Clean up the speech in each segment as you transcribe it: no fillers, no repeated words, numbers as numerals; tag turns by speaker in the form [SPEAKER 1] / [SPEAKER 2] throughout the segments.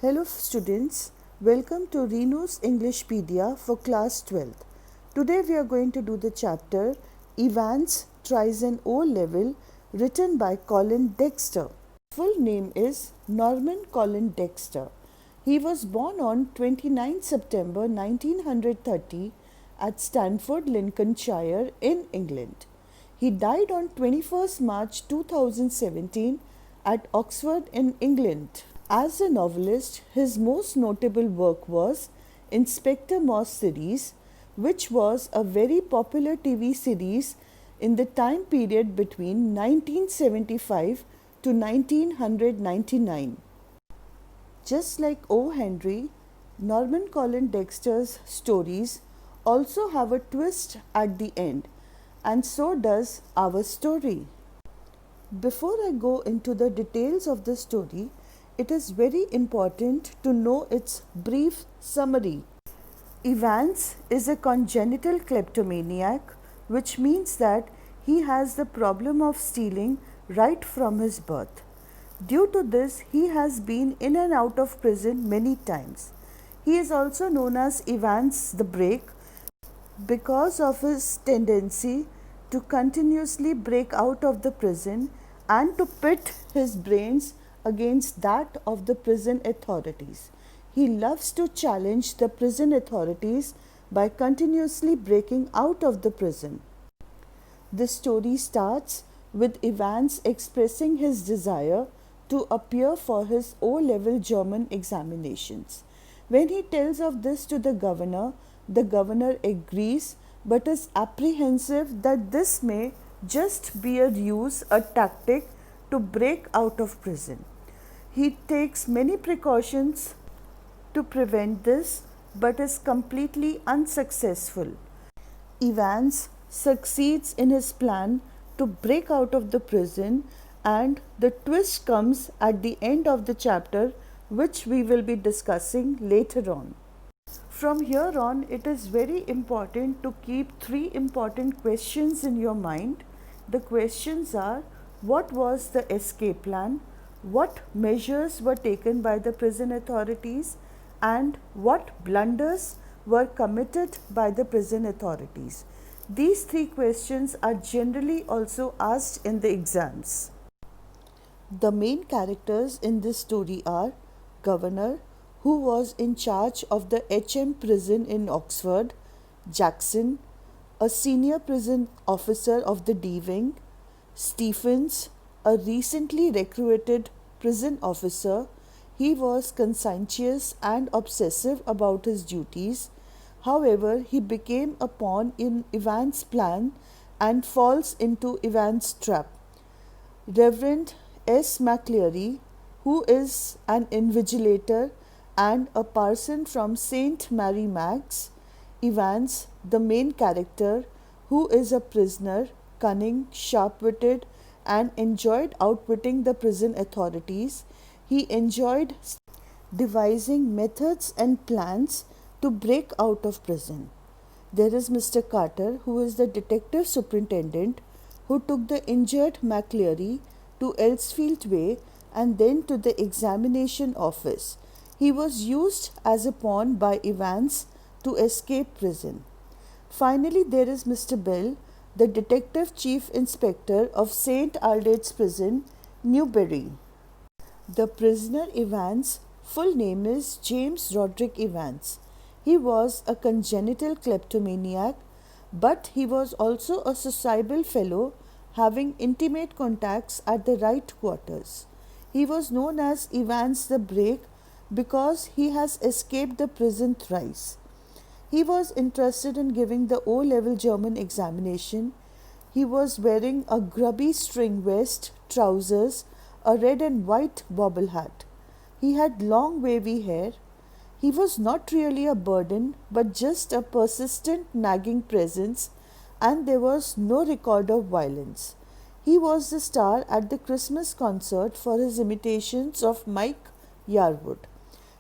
[SPEAKER 1] Hello students, welcome to Renu's Englishpedia for class 12th. Today we are going to do the chapter Evans Tries an O-Level written by Colin Dexter. Full name is Norman Colin Dexter. He was born on 29 September 1930 at Stanford, Lincolnshire in England. He died on 21st March 2017 at Oxford in England. As a novelist, his most notable work was Inspector Morse series, which was a very popular TV series in the time period between 1975 to 1999. Just like O. Henry, Norman Colin Dexter's stories also have a twist at the end, and so does our story. Before I go into the details of the story, it is very important to know its brief summary. Evans is a congenital kleptomaniac, which means that he has the problem of stealing right from his birth. Due to this, he has been in and out of prison many times. He is also known as Evans the Break because of his tendency to continuously break out of the prison and to pit his brains against that of the prison authorities. He loves to challenge the prison authorities by continuously breaking out of the prison. The story starts with Evans expressing his desire to appear for his O-level German examinations. When he tells of this to the governor agrees but is apprehensive that this may just be a tactic to break out of prison. He takes many precautions to prevent this but is completely unsuccessful. Evans succeeds in his plan to break out of the prison, and the twist comes at the end of the chapter, which we will be discussing later on. From here on, it is very important to keep three important questions in your mind. The questions are: what was the escape plan? What measures were taken by the prison authorities? And what blunders were committed by the prison authorities? These three questions are generally also asked in the exams. The main characters in this story are Governor, who was in charge of the HM prison in Oxford; Jackson, a senior prison officer of the D Wing; Stephens, a recently recruited prison officer. He was conscientious and obsessive about his duties. However, he became a pawn in Evans' plan and falls into Evans' trap. Reverend S. McCleary, who is an invigilator and a parson from St. Mary Mag's; Evans, the main character, who is a prisoner, cunning, sharp-witted, and enjoyed outwitting the prison authorities. He enjoyed devising methods and plans to break out of prison. There is Mr. Carter, who is the detective superintendent, who took the injured McCleary to Elsfield Way and then to the examination office. He was used as a pawn by Evans to escape prison. Finally, there is Mr. Bell, the detective chief inspector of St. Aldate's Prison, Newbury. The prisoner Evans' full name is James Roderick Evans. He was a congenital kleptomaniac, but he was also a sociable fellow, having intimate contacts at the right quarters. He was known as Evans the Break because he has escaped the prison thrice. He was interested in giving the O-level German examination. He was wearing a grubby string vest, trousers, a red and white bobble hat. He had long wavy hair. He was not really a burden, but just a persistent nagging presence, and there was no record of violence. He was the star at the Christmas concert for his imitations of Mike Yarwood.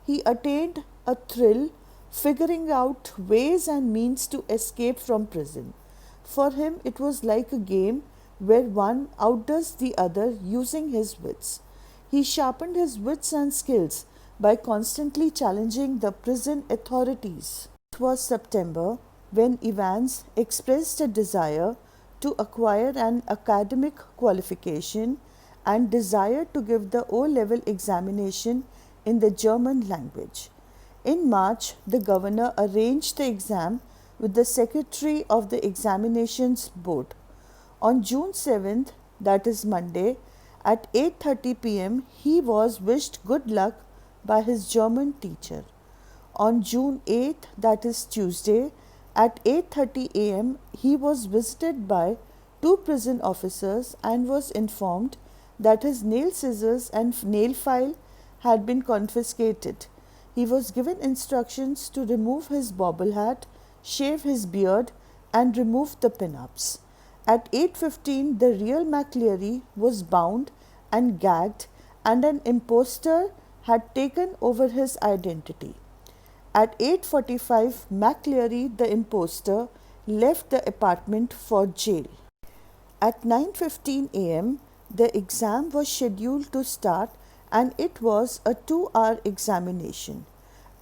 [SPEAKER 1] He attained a thrill figuring out ways and means to escape from prison. For him, it was like a game where one outdoes the other using his wits. He sharpened his wits and skills by constantly challenging the prison authorities. It was September when Evans expressed a desire to acquire an academic qualification and desired to give the O-level examination in the German language. In March, the governor arranged the exam with the secretary of the examinations board. On June 7th, that is Monday, at 8:30 p.m., he was wished good luck by his German teacher. On June 8th, that is Tuesday, at 8:30 a.m., he was visited by two prison officers and was informed that his nail scissors and nail file had been confiscated. He was given instructions to remove his bobble hat, shave his beard, and remove the pin-ups. At 8:15, the real McCleary was bound and gagged, and an impostor had taken over his identity. At 8:45, McCleary, the impostor, left the apartment for jail. At 9:15 a.m., the exam was scheduled to start and it was a 2-hour examination.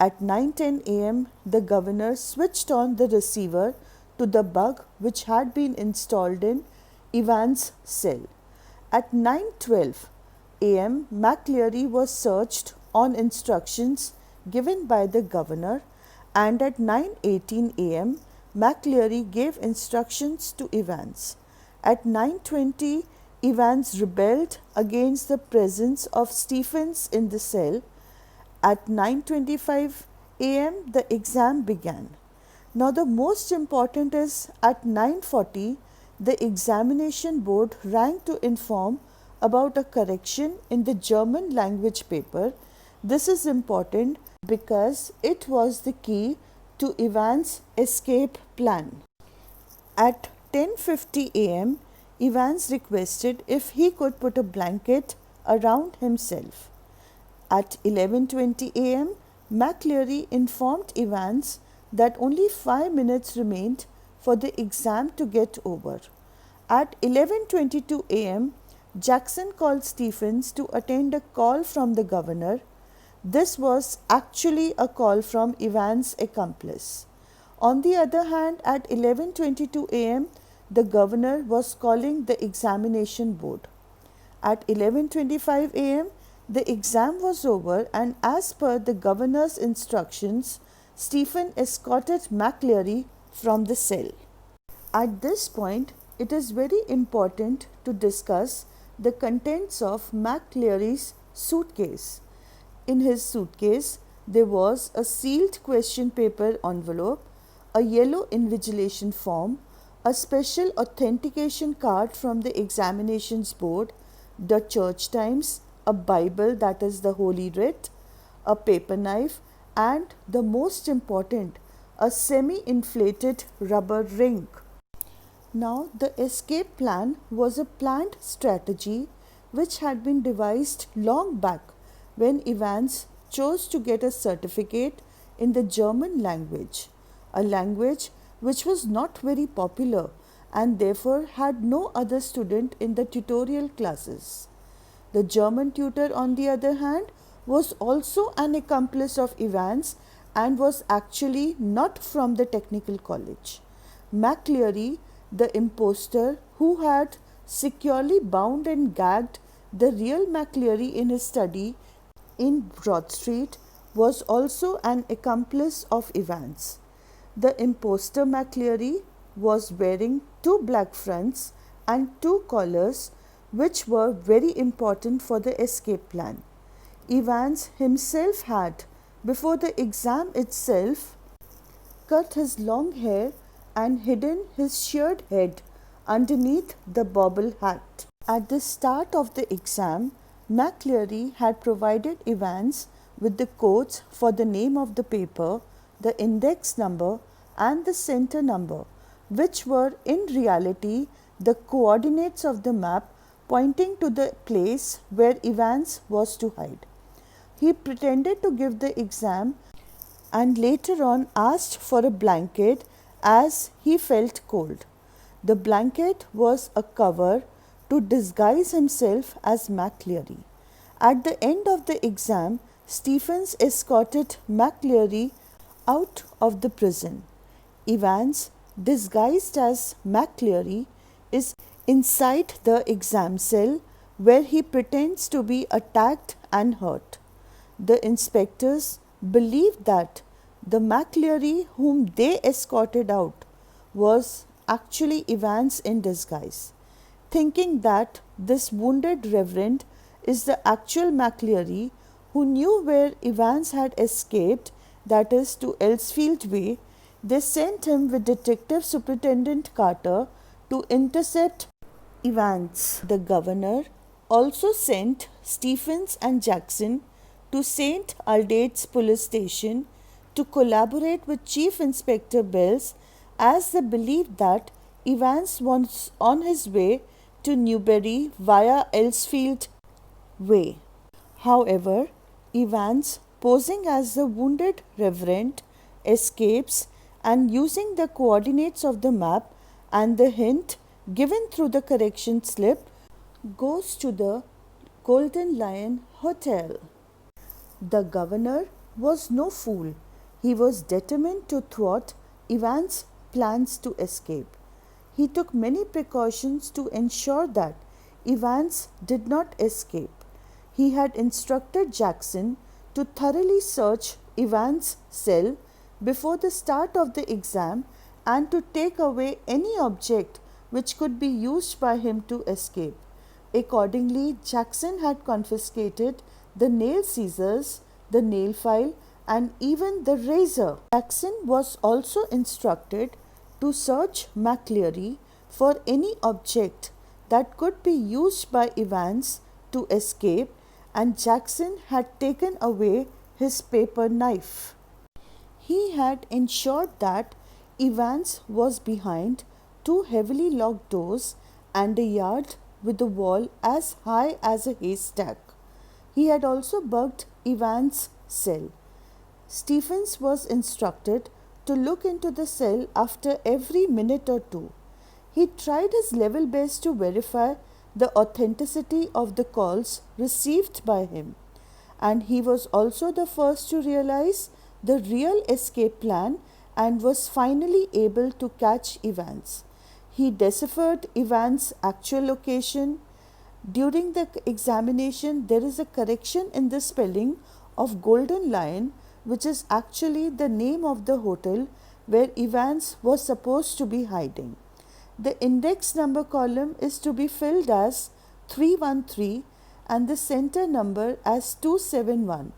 [SPEAKER 1] At 9:10 a.m., the governor switched on the receiver to the bug which had been installed in Evans' cell. At 9:12 a.m., McCleary was searched on instructions given by the governor, and at 9:18 a.m., McCleary gave instructions to Evans. At 9:20, Evans rebelled against the presence of Stephens in the cell. At 9:25 a.m., the exam began. Now the most important is at 9:40, the examination board rang to inform about a correction in the German language paper. This is important because it was the key to Evans' escape plan. At 10:50 a.m., Evans requested if he could put a blanket around himself. At 11:20 a.m., McCleary informed Evans that only 5 minutes remained for the exam to get over. At 11:22 a.m., Jackson called Stephens to attend a call from the governor. This was actually a call from Evans' accomplice. On the other hand, at 11:22 a.m., the governor was calling the examination board. At 11:25 a.m., the exam was over, and as per the governor's instructions, Stephen escorted McCleary from the cell. At this point, it is very important to discuss the contents of McCleary's suitcase. In his suitcase, there was a sealed question paper envelope, a yellow invigilation form, a special authentication card from the examinations board, the church times, a Bible, that is the Holy Writ, a paper knife, and the most important, a semi-inflated rubber ring. Now, the escape plan was a planned strategy which had been devised long back when Evans chose to get a certificate in the German language, a language which was not very popular and therefore had no other student in the tutorial classes. The German tutor, on the other hand, was also an accomplice of Evans and was actually not from the technical college. McCleary, the impostor who had securely bound and gagged the real McCleary in his study in Broad Street, was also an accomplice of Evans. The impostor McCleary was wearing 2 black fronts and 2 collars, which were very important for the escape plan. Evans himself had, before the exam itself, cut his long hair and hidden his sheared head underneath the bobble hat. At the start of the exam, McCleary had provided Evans with the codes for the name of the paper, the index number, and the center number, which were in reality the coordinates of the map pointing to the place where Evans was to hide. He pretended to give the exam and later on asked for a blanket as he felt cold. The blanket was a cover to disguise himself as McCleary. At the end of the exam, Stephens escorted McCleary out of the prison. Evans, disguised as McCleary, is inside the exam cell where he pretends to be attacked and hurt. The inspectors believe that the McCleary whom they escorted out was actually Evans in disguise. Thinking that this wounded reverend is the actual McCleary who knew where Evans had escaped, that is to Elsfield Way, they sent him with Detective Superintendent Carter to intercept Evans. The governor also sent Stephens and Jackson to St. Aldate's police station to collaborate with Chief Inspector Bells, as they believed that Evans was on his way to Newbury via Elsfield Way. However, Evans, posing as the wounded reverend, escapes and, using the coordinates of the map and the hint given through the correction slip, goes to the Golden Lion Hotel. The governor was no fool. He was determined to thwart Evans' plans to escape. He took many precautions to ensure that Evans did not escape. He had instructed Jackson to thoroughly search Evans' cell before the start of the exam and to take away any object which could be used by him to escape. Accordingly, Jackson had confiscated the nail scissors, the nail file, and even the razor. Jackson was also instructed to search McCleary for any object that could be used by Evans to escape, and Jackson had taken away his paper knife. He had ensured that Evans was behind two heavily locked doors and a yard with a wall as high as a haystack. He had also bugged Evans' cell. Stephens was instructed to look into the cell after every minute or two. He tried his level best to verify the authenticity of the calls received by him, and he was also the first to realize the real escape plan and was finally able to catch Evans. He deciphered Evans' actual location. During the examination, there is a correction in the spelling of Golden Lion, which is actually the name of the hotel where Evans was supposed to be hiding. The index number column is to be filled as 313 and the center number as 271.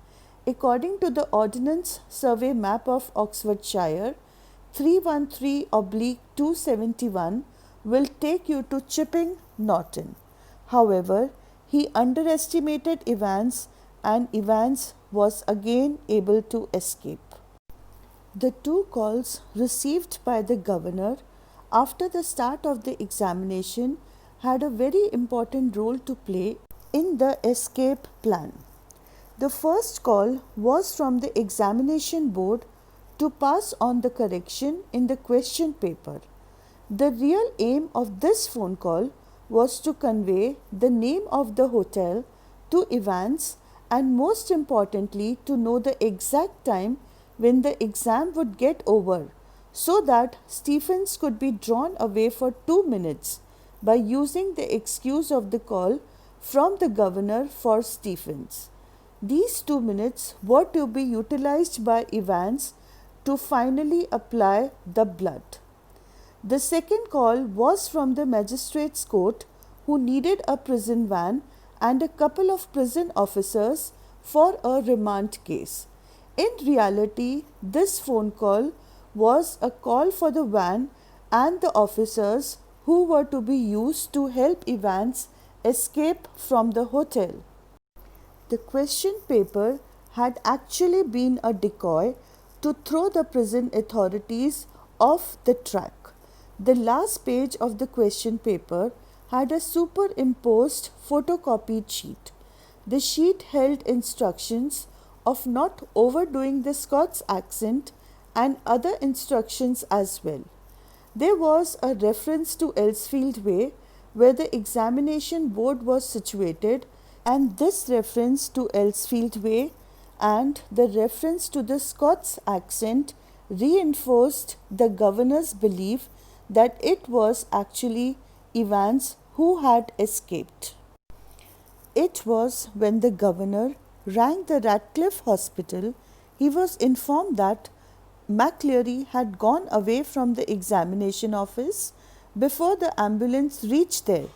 [SPEAKER 1] According to the Ordnance Survey map of Oxfordshire, 313/271 will take you to Chipping Norton. However, he underestimated Evans and Evans was again able to escape. The two calls received by the governor after the start of the examination had a very important role to play in the escape plan. The first call was from the examination board to pass on the correction in the question paper. The real aim of this phone call was to convey the name of the hotel to Evans and, most importantly, to know the exact time when the exam would get over, so that Stephens could be drawn away for 2 minutes by using the excuse of the call from the governor for Stephens. These 2 minutes were to be utilized by Evans to finally apply the blood. The second call was from the magistrate's court, who needed a prison van and a couple of prison officers for a remand case. In reality, this phone call was a call for the van and the officers who were to be used to help Evans escape from the hotel. The question paper had actually been a decoy to throw the prison authorities off the track. The last page of the question paper had a superimposed photocopied sheet. The sheet held instructions of not overdoing the Scots accent and other instructions as well. There was a reference to Elsfield Way, where the examination board was situated, and this reference to Elsfield Way and the reference to the Scots accent reinforced the governor's belief that it was actually Evans who had escaped. It was when the governor rang the Radcliffe Hospital, he was informed that McCleary had gone away from the examination office before the ambulance reached there,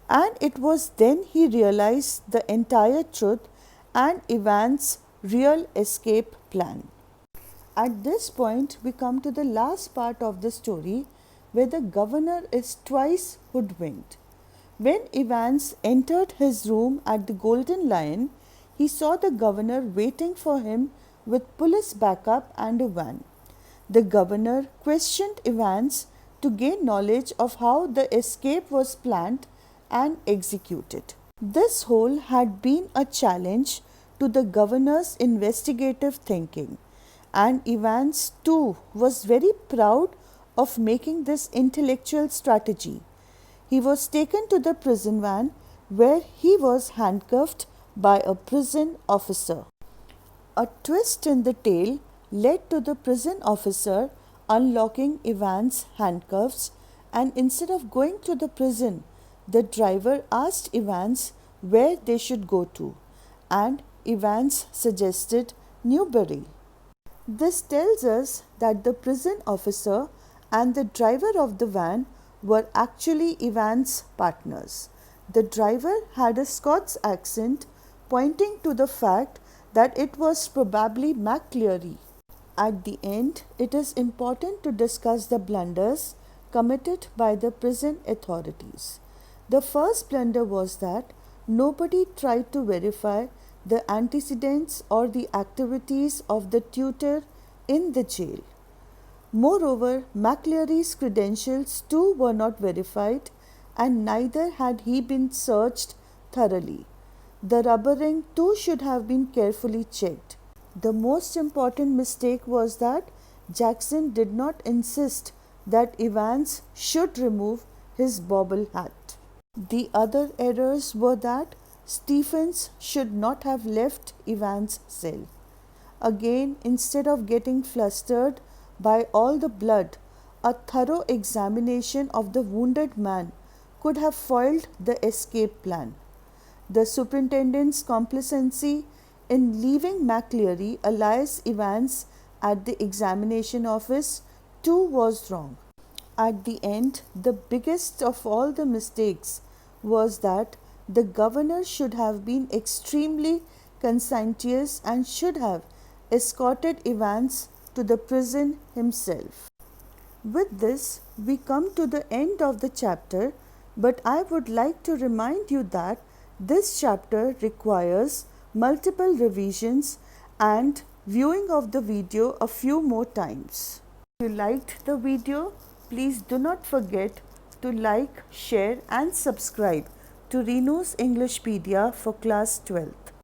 [SPEAKER 1] and it was then he realized the entire truth and Evans' real escape plan. At this point, we come to the last part of the story where the governor is twice hoodwinked. When Evans entered his room at the Golden Lion, he saw the governor waiting for him with police backup and a van. The governor questioned Evans to gain knowledge of how the escape was planned and executed. This whole had been a challenge to the governor's investigative thinking, and Evans too was very proud of making this intellectual strategy. He was taken to the prison van where he was handcuffed by a prison officer. A twist in the tale led to the prison officer unlocking Evans' handcuffs, and instead of going to the prison, the driver asked Evans where they should go to, and Evans suggested Newbury. This tells us that the prison officer and the driver of the van were actually Evans' partners. The driver had a Scots accent, pointing to the fact that it was probably McCleary. At the end, it is important to discuss the blunders committed by the prison authorities. The first blunder was that nobody tried to verify the antecedents or the activities of the tutor in the jail. Moreover, McCleary's credentials too were not verified, and neither had he been searched thoroughly. The rubber ring too should have been carefully checked. The most important mistake was that Jackson did not insist that Evans should remove his bobble hat. The other errors were that Stephens should not have left Evans' cell. Again, instead of getting flustered by all the blood, a thorough examination of the wounded man could have foiled the escape plan. The superintendent's complacency in leaving McCleary alias Evans at the examination office too was wrong. At the end, the biggest of all the mistakes was that the governor should have been extremely conscientious and should have escorted Evans to the prison himself. With this, we come to the end of the chapter, but I would like to remind you that this chapter requires multiple revisions and viewing of the video a few more times. If you liked the video, please do not forget to like, share and subscribe to Reno's Englishpedia for class 12th.